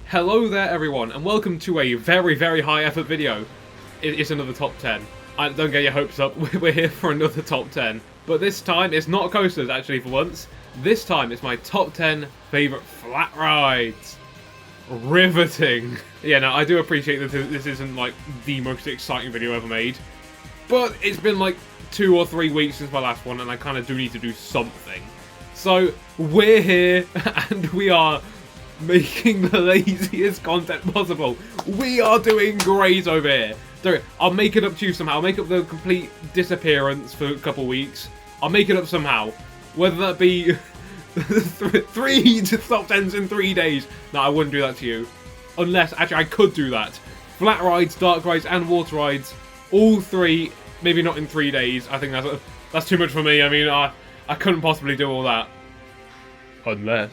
Hello there everyone, and welcome to a very high effort video. It's another top 10. Don't get your hopes up, we're here for another top 10. But this time, it's not coasters actually for once. This time, it's my top 10 favourite flat rides. Riveting. Yeah, no, I do appreciate that this isn't like the most exciting video ever made. But it's been like 2 or 3 weeks since my last one, and I kind of do need to do something. So, we're here, and we are making the laziest content possible. We are doing great over here. So, I'll make it up to you somehow. I'll make up the complete disappearance for a couple weeks. I'll make it up somehow. Whether that be 3 top 10s in 3 days. No, I wouldn't do that to you. Unless, actually, I could do that. Flat rides, dark rides, and water rides. All 3, maybe not in 3 days. I think that's too much for me. I mean, I couldn't possibly do all that. Unless.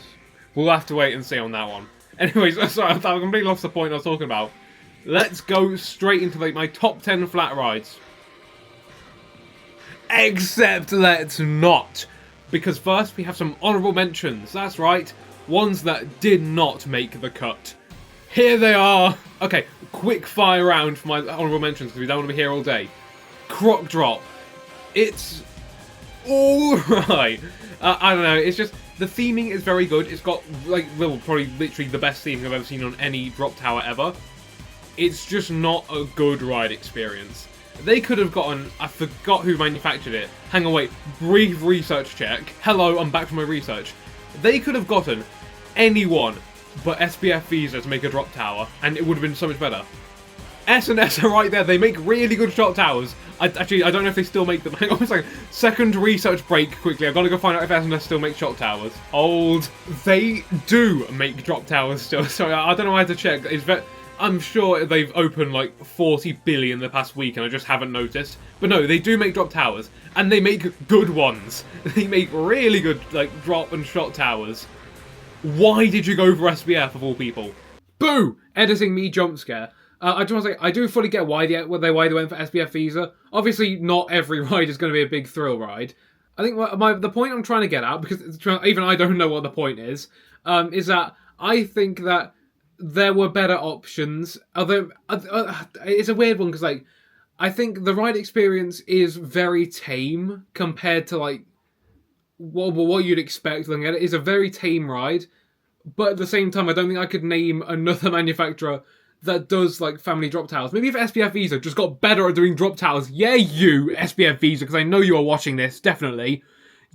We'll have to wait and see on that one. Anyways, sorry, I completely lost the point I was talking about. Let's go straight into my top 10 flat rides. Except let's not. Because first we have some honourable mentions. That's right. Ones that did not make the cut. Here they are. Okay, quick fire round for my honourable mentions because we don't want to be here all day. Croc Drop. It's alright. I don't know, it's just, the theming is very good. It's got, like, well, probably literally the best theming I've ever seen on any drop tower ever. It's just not a good ride experience. They could have gotten, I forgot who manufactured it. Hang on, wait, brief research check. Hello, I'm back from my research. They could have gotten anyone but SBF Visa to make a drop tower, and it would have been so much better. S&S are right there, they make really good drop towers. I don't know if they still make them. Hang on a second. Second research break quickly. I've got to go find out if S&S still make drop towers. Old. They do make drop towers still. Sorry, I don't know how to check. I'm sure they've opened like 40 billion the past week and I just haven't noticed. But no, they do make drop towers. And they make good ones. They make really good like drop and shot towers. Why did you go for SBF of all people? Boo! Editing me jump scare. I just want to say, I do fully get why they went for SBF Visa. Obviously, not every ride is going to be a big thrill ride. I think the point I'm trying to get at, because even I don't know what the point is that I think that there were better options. Although, it's a weird one, because like, I think the ride experience is very tame compared to like what you'd expect. It is a very tame ride, but at the same time, I don't think I could name another manufacturer that does like family drop towers. Maybe if SBF Visa just got better at doing drop towers. Yeah, you SBF Visa, because I know you are watching this. Definitely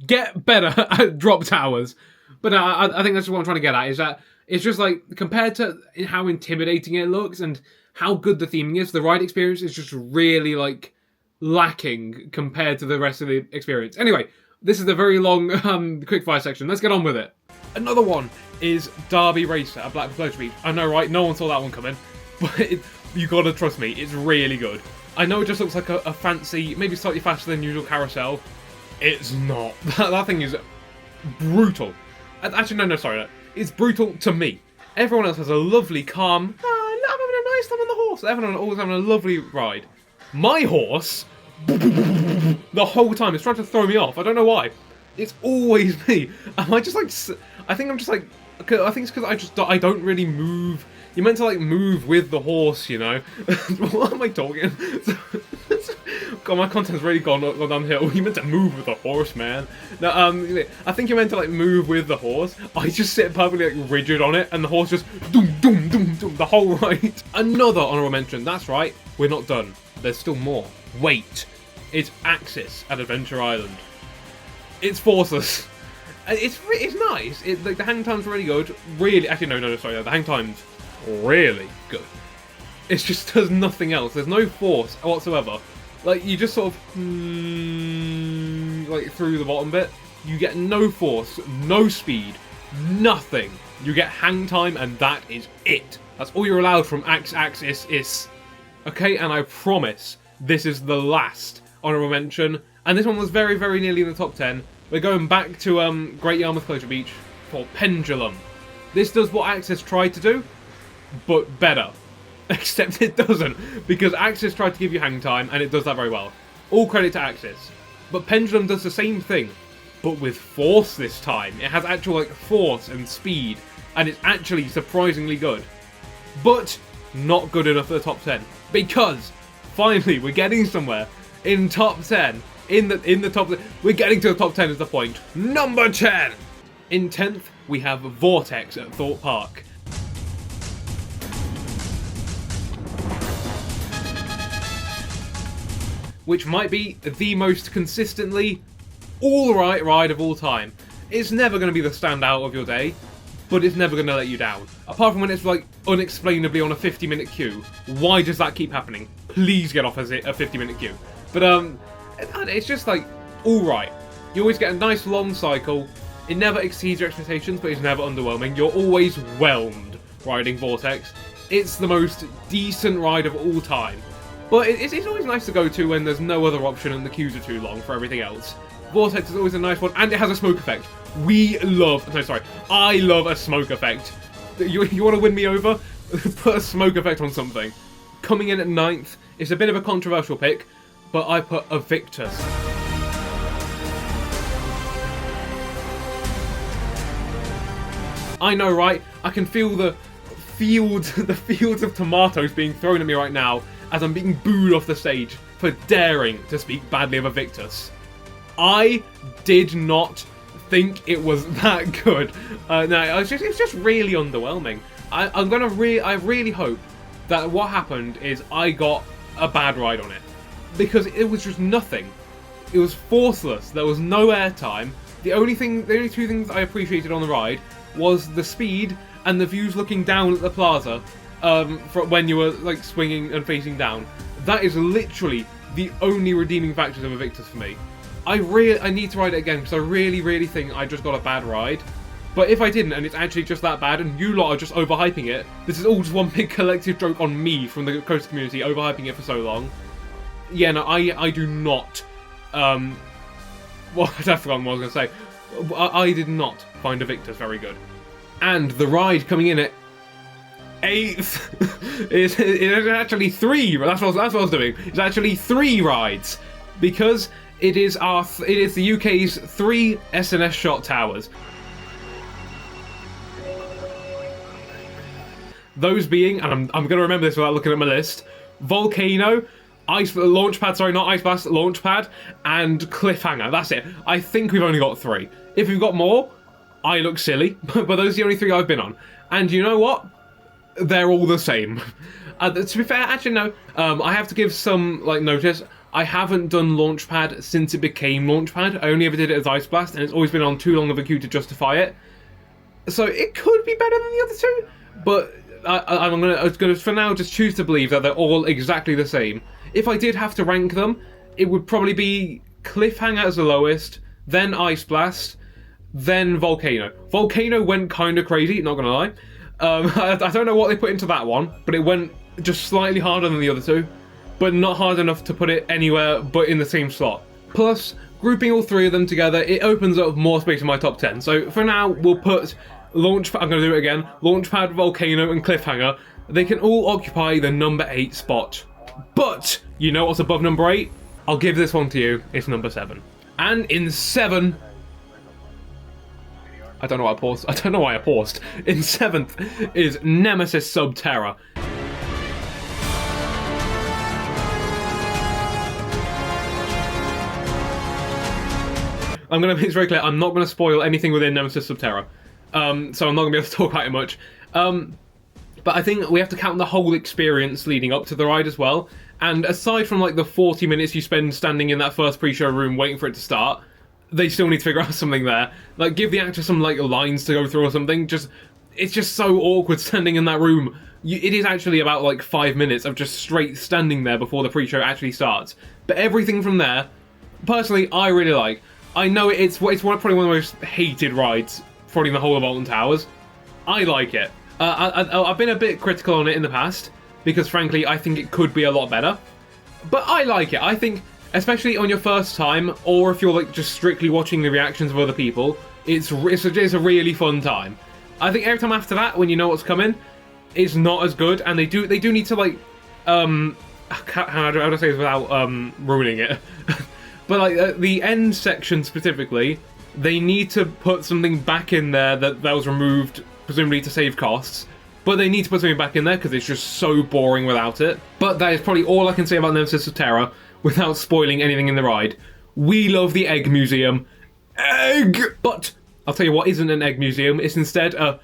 get better at drop towers. But I think that's what I'm trying to get at. Is that it's just like compared to how intimidating it looks and how good the theming is, the ride experience is just really like lacking compared to the rest of the experience. Anyway, this is a very long quickfire section. Let's get on with it. Another one is Derby Racer at Blackpool Pleasure Beach. I know, right? No one saw that one coming. But you gotta trust me, it's really good. I know it just looks like a fancy, maybe slightly faster than usual carousel. It's not. That thing is brutal. Actually, no, sorry. It's brutal to me. Everyone else has a lovely, calm, I'm having a nice time on the horse. Everyone always having a lovely ride. My horse, the whole time, is trying to throw me off. I don't know why. It's always me. Am I just like, I think I'm just like, I think it's because I don't really move. You're meant to like move with the horse, you know. What am I talking? God, my content's really gone downhill. You're meant to move with the horse, man. No, I think you're meant to like move with the horse. I just sit perfectly like rigid on it, and the horse just doom doom doom doom the whole ride. Another honourable mention. That's right, we're not done. There's still more. Wait, it's Axis at Adventure Island. It's forceless. It's nice. Like the hang time's really good. Really, actually no, sorry. The hang time's really good. It just does nothing else. There's no force whatsoever. Like you just sort of like through the bottom bit. You get no force, no speed, nothing. You get hang time, and that is it. That's all you're allowed from Axis is. Okay, and I promise this is the last honourable mention. And this one was very nearly in the top 10. We're going back to Great Yarmouth Pleasure Beach for Pendulum. This does what Axis tried to do, but better. Except it doesn't, because Axis tried to give you hang time, and it does that very well. All credit to Axis. But Pendulum does the same thing, but with force this time. It has actual like force and speed, and it's actually surprisingly good. but not good enough for the top 10. Because finally we're getting somewhere in top 10. In the top, we're getting to the top 10 is the point. Number 10. In 10th, we have Vortex at Thorpe Park. Which might be the most consistently alright ride of all time. It's never going to be the standout of your day, but it's never going to let you down. Apart from when it's like unexplainably on a 50-minute queue. Why does that keep happening? Please get off as a 50-minute queue. But it's just like alright. You always get a nice long cycle. It never exceeds your expectations, but it's never underwhelming. You're always whelmed riding Vortex. It's the most decent ride of all time. But it's always nice to go to when there's no other option and the queues are too long for everything else. Vortex is always a nice one, and it has a smoke effect. I love a smoke effect. You want to win me over? Put a smoke effect on something. Coming in at 9th, it's a bit of a controversial pick, but I put a Victus. I know, right? I can feel the fields of tomatoes being thrown at me right now as I'm being booed off the stage for daring to speak badly of a Victus. I did not think it was that good. No, it's just really underwhelming. I really hope that what happened is I got a bad ride on it, because it was just nothing. It was forceless. There was no airtime. The only two things I appreciated on the ride was the speed and the views looking down at the plaza from when you were like swinging and facing down. That is literally the only redeeming factors of a Victus for me. I need to ride it again because I really think I just got a bad ride. But if I didn't, and it's actually just that bad, and you lot are just overhyping it, this is all just one big collective joke on me from the coaster community overhyping it for so long. Yeah, no, I do not. Well, I've forgotten what I was going to say. I did not find a Victus very good. And the ride coming in at 8th is actually 3. That's what I was doing. It's actually 3 rides, because it is the UK's 3 SNS shot towers. Those being, and I'm going to remember this without looking at my list, Volcano, not Ice Blast, Launchpad, and Cliffhanger. That's it. I think we've only got 3. If we've got more, I look silly, but those are the only 3 I've been on. And you know what? They're all the same. To be fair, actually no, I have to give some notice. I haven't done Launchpad since it became Launchpad. I only ever did it as Ice Blast, and it's always been on too long of a queue to justify it. So it could be better than the other 2, but I'm gonna for now just choose to believe that they're all exactly the same. If I did have to rank them, it would probably be Cliffhanger as the lowest, then Ice Blast, then Volcano. Volcano went kind of crazy, not gonna lie. I don't know what they put into that one, but it went just slightly harder than the other 2, but not hard enough to put it anywhere but in the same slot. Plus, grouping all 3 of them together, it opens up more space in my top 10. So for now, we'll put Launchpad, I'm going to do it again, Launchpad, Volcano, and Cliffhanger. They can all occupy the number 8 spot. But, you know what's above number 8? I'll give this one to you, it's number 7. And in 7... I don't know why I paused. In 7th is Nemesis Subterra. I'm going to make it very clear, I'm not going to spoil anything within Nemesis Subterra. So I'm not going to be able to talk about it much. But I think we have to count the whole experience leading up to the ride as well. And aside from the 40 minutes you spend standing in that first pre-show room waiting for it to start, they still need to figure out something there. Give the actor some lines to go through or something. It's just so awkward standing in that room. It is actually about 5 minutes of just straight standing there before the pre-show actually starts. But everything from there, personally, I really like. I know it's probably one of the most hated rides probably in the whole of Alton Towers. I like it. I've been a bit critical on it in the past, because frankly I think it could be a lot better. But I like it. I think, especially on your first time, or if you're just strictly watching the reactions of other people, it's a really fun time. I think every time after that, when you know what's coming, it's not as good, and they do need to how do I say this without ruining it? But the end section specifically, they need to put something back in there that was removed, presumably to save costs. but they need to put something back in there because it's just so boring without it. But that is probably all I can say about Nemesis of Terror without spoiling anything in the ride. We love the Egg Museum. Egg! But I'll tell you what isn't an Egg Museum. It's instead a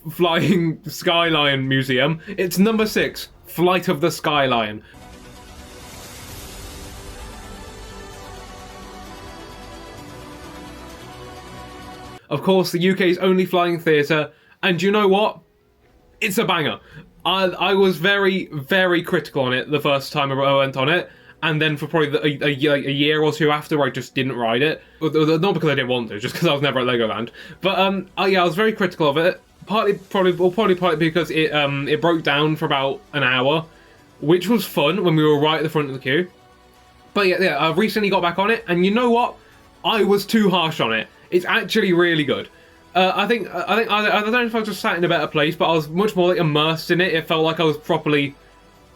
Flying Skyline Museum. It's number 6, Flight of the Skyline. Of course, the UK's only flying theatre, and you know what? It's a banger. I was very, very critical on it the first time I went on it, and then for probably a year or two after, I just didn't ride it. Not because I didn't want to, just because I was never at Legoland. But yeah, I was very critical of it. Partly because it broke down for about an hour, which was fun when we were right at the front of the queue. But yeah, I've recently got back on it, and you know what? I was too harsh on it. It's actually really good. I don't know if I just sat in a better place, but I was much more like immersed in it. It felt like I was properly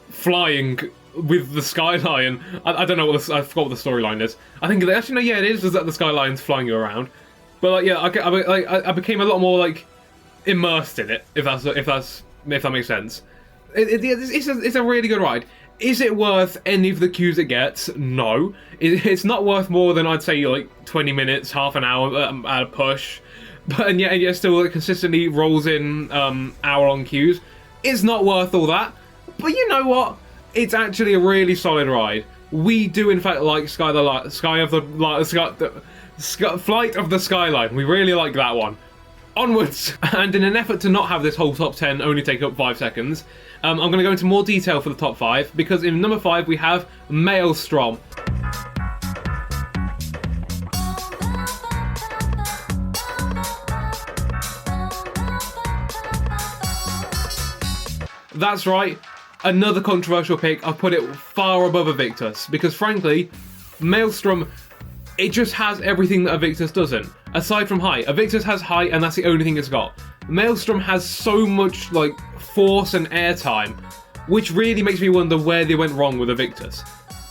flying with the skyline. I don't know what I forgot what the storyline is. I think actually no, yeah, it is that the skyline's flying you around. But like yeah, I became a lot more like immersed in it. If that makes sense. It's a really good ride. Is it worth any of the queues it gets? No. It's not worth more than, I'd say, like 20 minutes, half an hour at a push. But and yet still like, consistently rolls in hour-long queues. It's not worth all that. But you know what? It's actually a really solid ride. We do, in fact, like Flight of the Skyline. We really like that one. Onwards! And in an effort to not have this whole top 10 only take up 5 seconds, I'm going to go into more detail for the top 5, because in number 5 we have Maelstrom. That's right, another controversial pick. I've put it far above Evictus, because frankly, Maelstrom, it just has everything that Evictus doesn't. Aside from height. Evictus has height and that's the only thing it's got. Maelstrom has so much like force and airtime, which really makes me wonder where they went wrong with Evictus.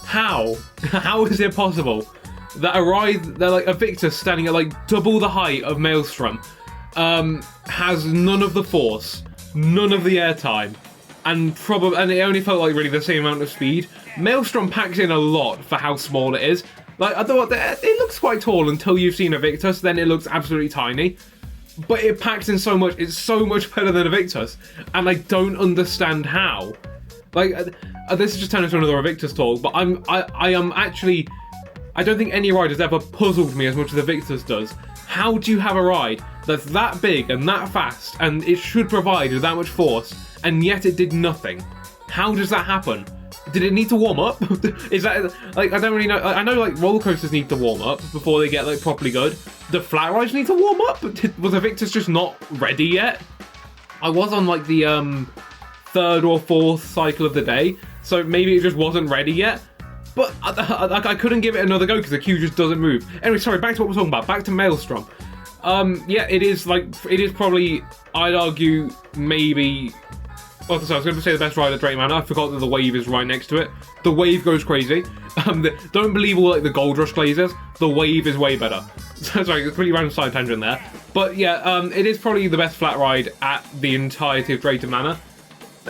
How? How is it possible that a ride that like Evictus standing at like double the height of Maelstrom has none of the force, none of the airtime, and it only felt like really the same amount of speed? Maelstrom packs in a lot for how small it is. Like, I thought it looks quite tall until you've seen Evictus, then it looks absolutely tiny. But it packs in so much, it's so much better than Evictus, and I don't understand how. Like, this is just turning into another Evictus talk, but I am actually, I don't think any ride has ever puzzled me as much as Evictus does. How do you have a ride that's that big and that fast, and it should provide with that much force, and yet it did nothing? How does that happen? Did it need to warm up? Is that, like, I don't really know. I know, like, roller coasters need to warm up before they get, like, properly good. The flat rides need to warm up? Was Evictus just not ready yet? I was on, like, the, 3rd or 4th cycle of the day, so maybe it just wasn't ready yet. But I couldn't give it another go because the queue just doesn't move. Anyway, sorry, back to what we're talking about. Back to Maelstrom. Yeah, it is probably, I'd argue, maybe... Oh, sorry, I was going to say the best ride at Drake Manor. I forgot that the wave is right next to it. The wave goes crazy. Don't believe all like the Gold Rush glazes. The wave is way better. Sorry, it's a pretty random side tangent there. But yeah, it is probably the best flat ride at the entirety of Drayton Manor.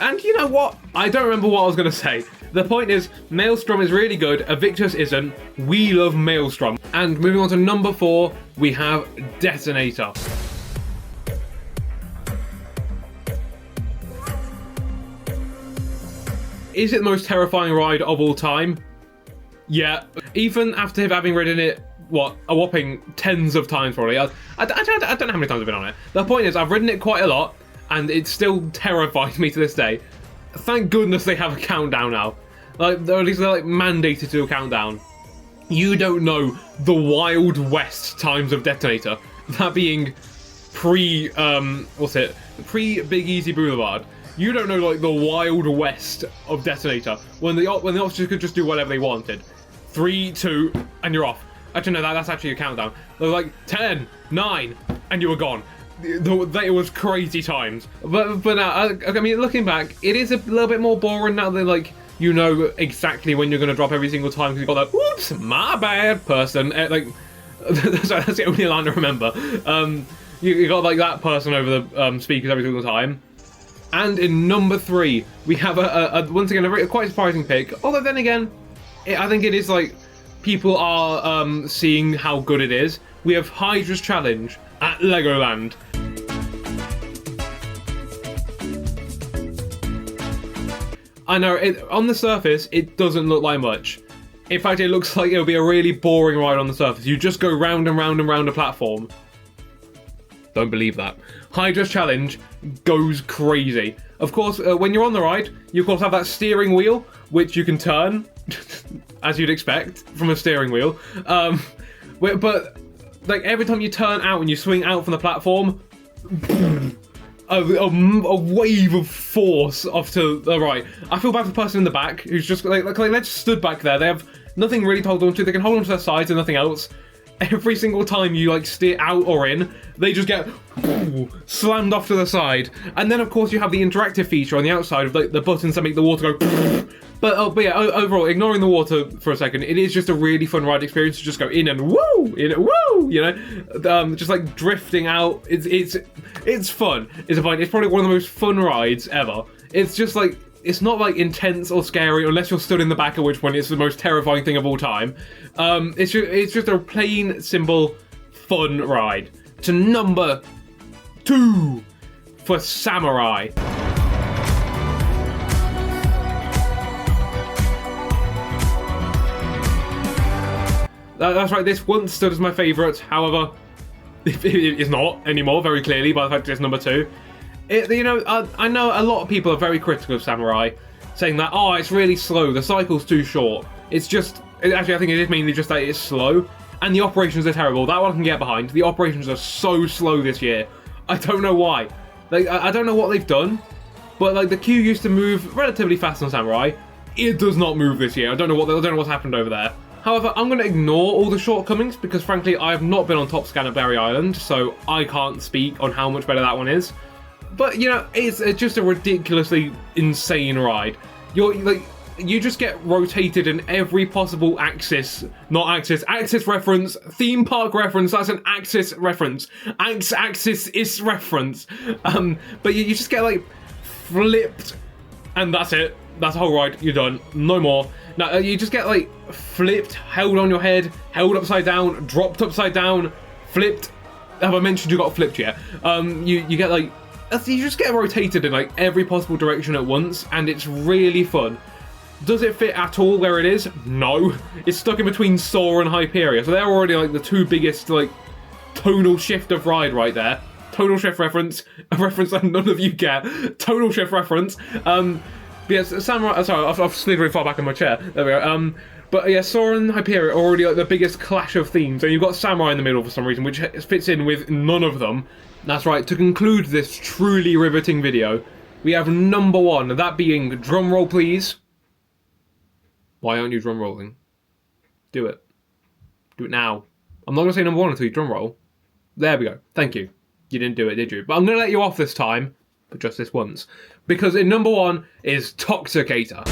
And you know what? I don't remember what I was going to say. The point is, Maelstrom is really good. Evictus isn't. We love Maelstrom. And moving on to number 4, we have Detonator. Is it the most terrifying ride of all time? Yeah. Even after having ridden it, what, a whopping tens of times probably. I don't know how many times I've been on it. The point is, I've ridden it quite a lot, and it still terrifies me to this day. Thank goodness they have a countdown now. Like, or at least they're like mandated to do a countdown. You don't know the Wild West times of Detonator. That being pre-Big Easy Boulevard. You don't know, like, the Wild West of Detonator, when the officers could just do whatever they wanted. 3, 2, and you're off. Actually, no, that's actually a countdown. They were like, 10, 9, and you were gone. It was crazy times. But now, I mean, looking back, it is a little bit more boring now that, like, you know exactly when you're going to drop every single time, because you've got that, whoops, my bad person. Like, sorry, that's the only line I remember. You got, like, that person over the speakers every single time. And in number 3, we have once again a very, quite surprising pick. Although then again, I think it is like people are seeing how good it is. We have Hydra's Challenge at Legoland. I know, on the surface, it doesn't look like much. In fact, it looks like it'll be a really boring ride on the surface. You just go round and round and round a platform. Don't believe that. Hydra's Challenge goes crazy. Of course, when you're on the ride, you of course have that steering wheel, which you can turn, as you'd expect from a steering wheel. But like every time you turn out and you swing out from the platform, a wave of force off to the right. I feel bad for the person in the back who's just like they're just stood back there. They have nothing really to hold on to. They can hold on to their sides and nothing else. Every single time you like steer out or in, they just get slammed off to the side. And then of course you have the interactive feature on the outside of like the buttons that make the water go. But yeah, overall, ignoring the water for a second, it is just a really fun ride experience to just go in and woo, you know, just like drifting out. It's fun. It's fun. It's probably one of the most fun rides ever. It's just like, it's not like intense or scary unless you're stood in the back, at which point it's the most terrifying thing of all time. It's just a plain, simple, fun ride. To number 2 for Samurai. That's right, this once stood as my favourite, however, it is not anymore, very clearly, by the fact it's number 2. I know a lot of people are very critical of Samurai, saying that, oh, it's really slow, the cycle's too short. Actually, I think it is mainly just that it's slow, and the operations are terrible. That one I can get behind. The operations are so slow this year. I don't know why. Like, I don't know what they've done, but like the queue used to move relatively fast on Samurai. It does not move this year. I don't know what's happened over there. However, I'm going to ignore all the shortcomings because, frankly, I have not been on Top Scan at Berry Island, so I can't speak on how much better that one is. But, you know, it's just a ridiculously insane ride. You just get rotated in every possible axis reference, theme park reference, that's an axis reference, axis is reference. But you just get, like, flipped, and that's it. That's the whole ride, you're done, no more. Now, you just get, like, flipped, held on your head, held upside down, dropped upside down, flipped. Have I mentioned you got flipped yet? You get, like, you just get rotated in, like, every possible direction at once, and it's really fun. Does it fit at all where it is? No. It's stuck in between Soar and Hyperia, so they're already, like, the two biggest, like, tonal shift of ride right there. Tonal shift reference, a reference that none of you get. Tonal shift reference. Yes, Samurai. Sorry, I've slid really far back in my chair. There we go. But yeah, Sora and Hyperia are already like the biggest clash of themes, and you've got Samurai in the middle for some reason, which fits in with none of them. That's right. To conclude this truly riveting video, we have number 1, that being, drum roll please. Why aren't you drum rolling? Do it. Do it now. I'm not gonna say number 1 until you drum roll. There we go. Thank you. You didn't do it, did you? But I'm gonna let you off this time, but just this once. Because in number 1 is Toxicator.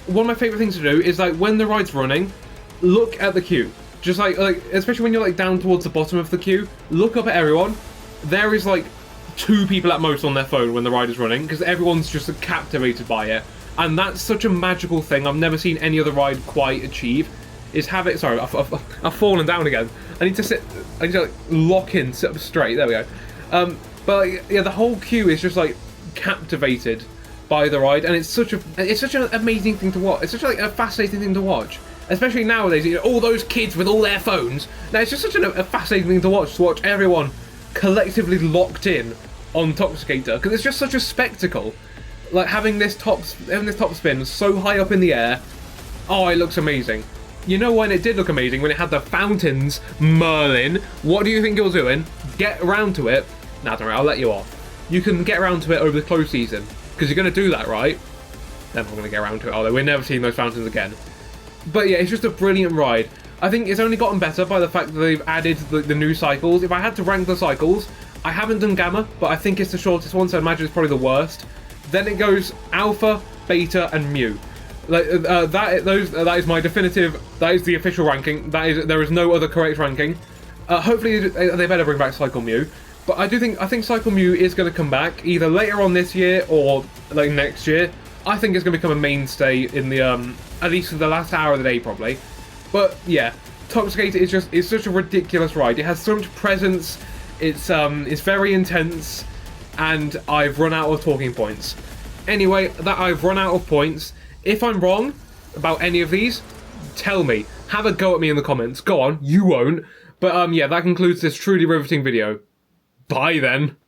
One of my favourite things to do is, like, when the ride's running, look at the queue. Just like especially when you're like down towards the bottom of the queue, look up at everyone. There is like 2 people at most on their phone when the ride is running, because everyone's just captivated by it. And that's such a magical thing I've never seen any other ride quite achieve. Is have it. Sorry, I've fallen down again. I need to like lock in, sit up straight. There we go. But like, yeah, the whole queue is just like captivated by the ride, and it's such an amazing thing to watch. It's such like a fascinating thing to watch, especially nowadays. You know, all those kids with all their phones. Now it's just such a fascinating thing to watch everyone collectively locked in on Toxicator, because it's just such a spectacle. Like having this top spin so high up in the air. Oh, it looks amazing. You know when it did look amazing? When it had the fountains, Merlin. What do you think you're doing? Get around to it. Nah, don't worry, I'll let you off. You can get around to it over the close season, because you're going to do that, right? They're not going to get around to it, are they? We're never seeing those fountains again. But yeah, it's just a brilliant ride. I think it's only gotten better by the fact that they've added the new cycles. If I had to rank the cycles, I haven't done Gamma, but I think it's the shortest one, so I imagine it's probably the worst. Then it goes Alpha, Beta, and Mu. Like that is my definitive. That is the official ranking. There is no other correct ranking. Hopefully they better bring back Cycle Mew. But I think Cycle Mew is going to come back either later on this year or like next year. I think it's going to become a mainstay in the at least for the last hour of the day probably. But yeah, Toxicator is such a ridiculous ride. It has so much presence. It's very intense, and I've run out of talking points. Anyway, that I've run out of points. If I'm wrong about any of these, tell me. Have a go at me in the comments. Go on, you won't. But yeah, that concludes this truly riveting video. Bye then.